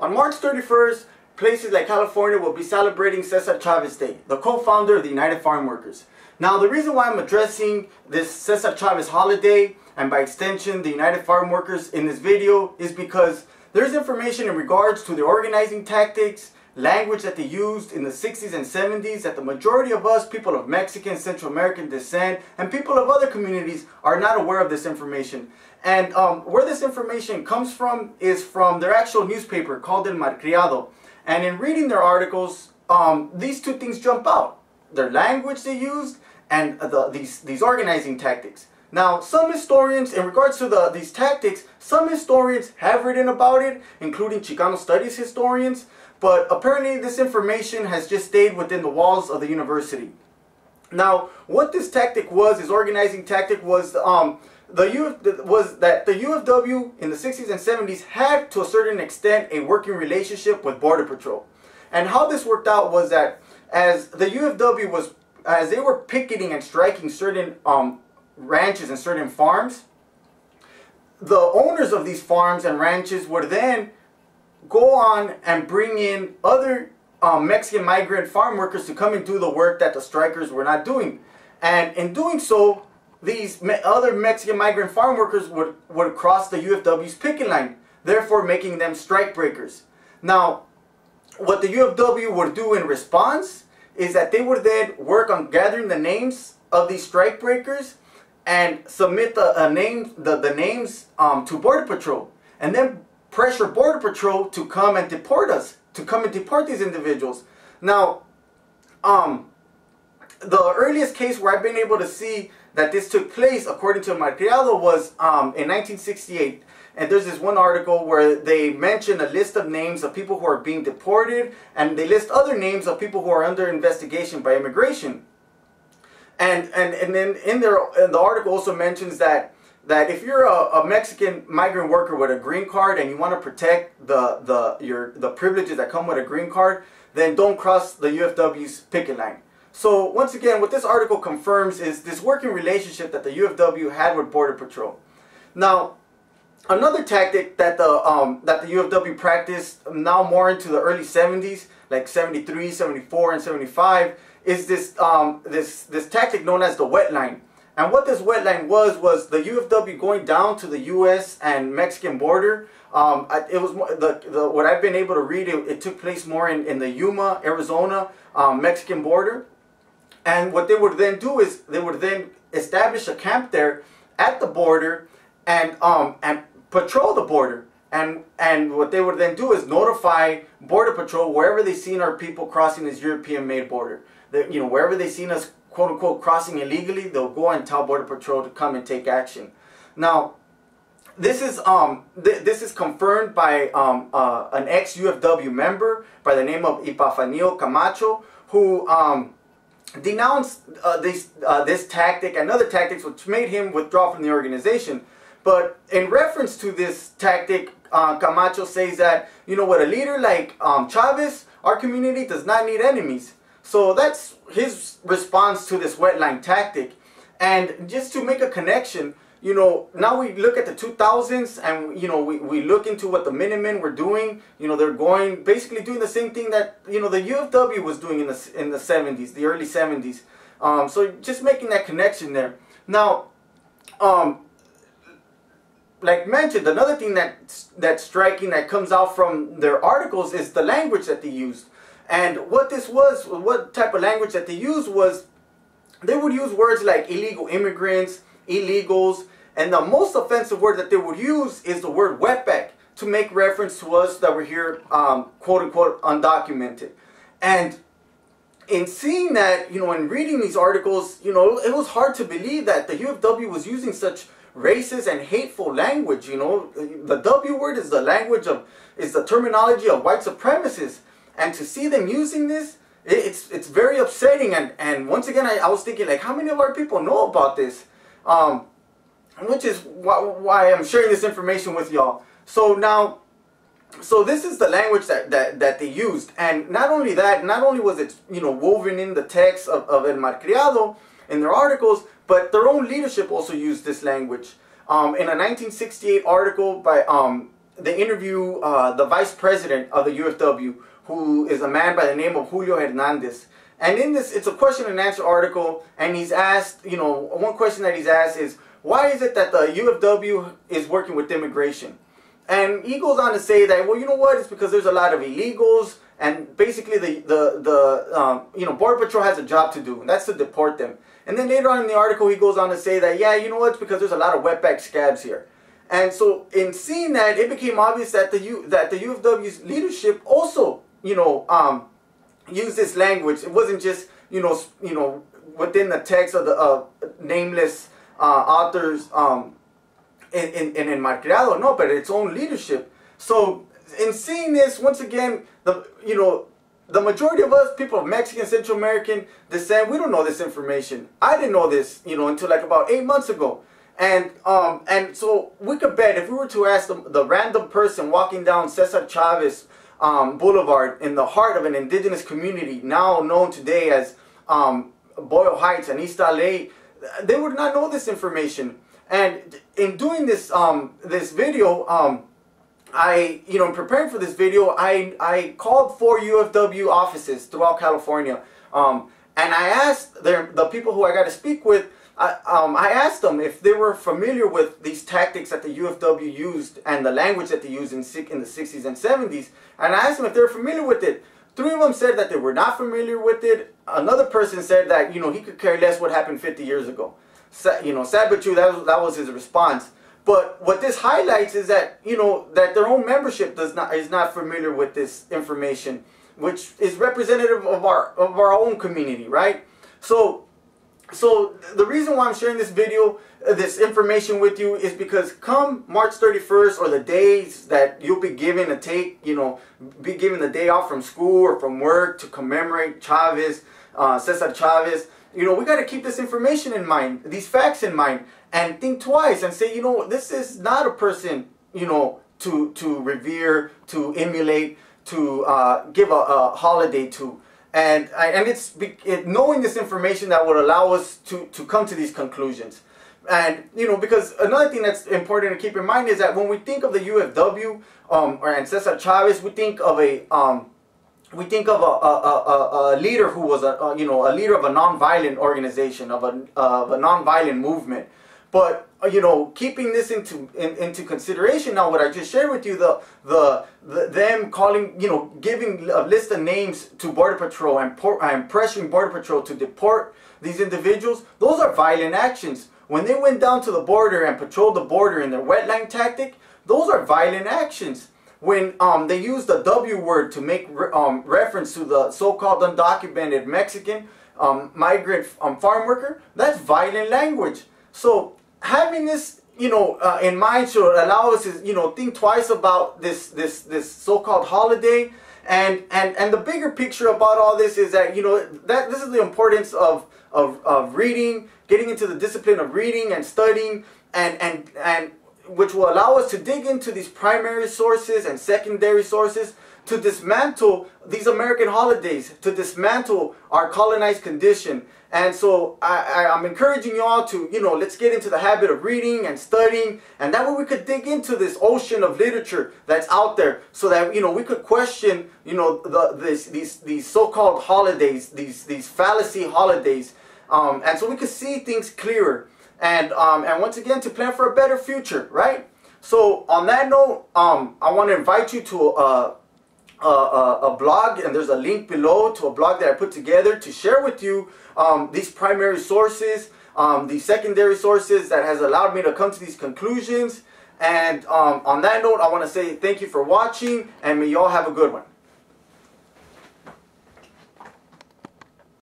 On March 31st, places like California will be celebrating Cesar Chavez Day, the co-founder of the United Farm Workers. Now, the reason why I'm addressing this Cesar Chavez holiday, and by extension the United Farm Workers in this video, is because there's information in regards to their organizing tactics, language that they used in the 60s and 70s that the majority of us, people of Mexican, Central American descent, and people of other communities are not aware of this information. And where this information comes from is from their actual newspaper called El Malcriado. And in reading their articles, these two things jump out. Their language they used and these organizing tactics. Now, some historians, in regards to these tactics, some historians have written about it, including Chicano studies historians, but apparently this information has just stayed within the walls of the university. Now, what this tactic was, this organizing tactic was, that the UFW in the 60s and 70s had, to a certain extent, a working relationship with Border Patrol. And how this worked out was that as the UFW was, as they were picketing and striking certain ranches and certain farms, the owners of these farms and ranches would then go on and bring in other Mexican migrant farm workers to come and do the work that the strikers were not doing. And in doing so, these other Mexican migrant farm workers would cross the UFW's picket line, therefore making them strike breakers. Now, what the UFW would do in response is that they would then work on gathering the names of these strike breakers and submit the names to Border Patrol, and then pressure Border Patrol to come and deport us, to come and deport these individuals. Now, the earliest case where I've been able to see that this took place, according to Malcriado, was in 1968. And there's this one article where they mention a list of names of people who are being deported, and they list other names of people who are under investigation by immigration. And then in the article also mentions that if you're a Mexican migrant worker with a green card and you want to protect the privileges that come with a green card, then don't cross the UFW's picket line. So once again, what this article confirms is this working relationship that the UFW had with Border Patrol. Now, another tactic that the UFW practiced now more into the early 70s, like 73, 74, and 75, is this tactic known as the wet line. And what this wet line was the UFW going down to the U.S. and Mexican border. It was what I've been able to read. It took place more in the Yuma, Arizona, Mexican border. And what they would then do is they would then establish a camp there at the border and patrol the border. And what they would then do is notify Border Patrol wherever they seen our people crossing this European-made border. Wherever they seen us, quote-unquote, crossing illegally, they'll go and tell Border Patrol to come and take action. Now, this is confirmed by an ex-UFW member by the name of Epifanio Camacho, who denounced this tactic and other tactics which made him withdraw from the organization. But in reference to this tactic, Camacho says that, with a leader like Chavez, our community does not need enemies. So that's his response to this wet line tactic. And just to make a connection, now we look at the 2000s and, we look into what the Minutemen were doing. They're basically doing the same thing that, the UFW was doing in the 70s, the early 70s. So just making that connection there. Now, like mentioned, another thing that's striking that comes out from their articles is the language that they used. And what type of language that they used was, they would use words like illegal immigrants, illegals, and the most offensive word that they would use is the word wetback to make reference to us that were here, quote-unquote, undocumented. And in seeing that, in reading these articles, it was hard to believe that the UFW was using such racist and hateful language. The W word is the terminology of white supremacists. And to see them using this, it's very upsetting. And once again, I was thinking, like, how many of our people know about this? Which is why I'm sharing this information with y'all. So this is the language that they used. And not only that, not only was it, woven in the text of El Malcriado in their articles, but their own leadership also used this language. In a 1968 article by they interview the vice president of the UFW, who is a man by the name of Julio Hernandez. And in this, it's a question and answer article, and he's asked, you know, one question that he's asked is, why is it that the UFW is working with immigration? And he goes on to say that, well, you know what, it's because there's a lot of illegals, and basically you know, Border Patrol has a job to do, and that's to deport them. And then later on in the article, he goes on to say that, yeah, you know what, it's because there's a lot of wetback scabs here. And so in seeing that, it became obvious that the UFW's leadership also, you know, used this language. It wasn't just, you know, within the text of the nameless authors in Malcriado, no, but its own leadership. So in seeing this, once again, you know, the majority of us, people of Mexican, Central American descent, we don't know this information. I didn't know this, you know, until like about 8 months ago. And so we could bet if we were to ask the random person walking down Cesar Chavez Boulevard in the heart of an indigenous community now known today as Boyle Heights and East LA, they would not know this information. And in doing this this video, you know, in preparing for this video, I called 4 UFW offices throughout California, and I asked the people who I got to speak with. I asked them if they were familiar with these tactics that the UFW used and the language that they used in the 60s and 70s. And I asked them if they were familiar with it. 3 of them said that they were not familiar with it. Another person said that, you know, he could care less what happened 50 years ago. You know, sad but true, that was his response. But what this highlights is that, you know, that their own membership is not familiar with this information, which is representative of our own community, right? So the reason why I'm sharing this video, this information with you, is because come March 31st, or the days that you'll be given a be given the day off from school or from work to commemorate Chavez, Cesar Chavez, you know, we got to keep this information in mind, these facts in mind, and think twice and say, you know, this is not a person, you know, to revere, to emulate, to give a holiday to. And it's knowing this information that would allow us to come to these conclusions. And, you know, because another thing that's important to keep in mind is that when we think of the UFW and Cesar Chavez, we think of a leader who was a leader of a nonviolent organization, of a nonviolent movement. But you know, keeping this into consideration now, what I just shared with you, them calling, you know, giving a list of names to Border Patrol and pressuring Border Patrol to deport these individuals, those are violent actions. When they went down to the border and patrolled the border in their wetline tactic, those are violent actions. When they used the W word to make reference to the so-called undocumented Mexican migrant farm worker, that's violent language. So having this, you know, in mind should allow us to, you know, think twice about this so-called holiday, and the bigger picture about all this is that, you know, that this is the importance of reading, getting into the discipline of reading and studying, and which will allow us to dig into these primary sources and secondary sources to dismantle these American holidays, to dismantle our colonized condition. And so I'm encouraging you all to, you know, let's get into the habit of reading and studying, and that way we could dig into this ocean of literature that's out there, so that, you know, we could question, you know, these so-called holidays, these fallacy holidays, and so we could see things clearer, and once again, to plan for a better future, right? So on that note, I want to invite you to a blog, and there's a link below to a blog that I put together to share with you these primary sources, these secondary sources that has allowed me to come to these conclusions. And on that note, I want to say thank you for watching, and may you all have a good one.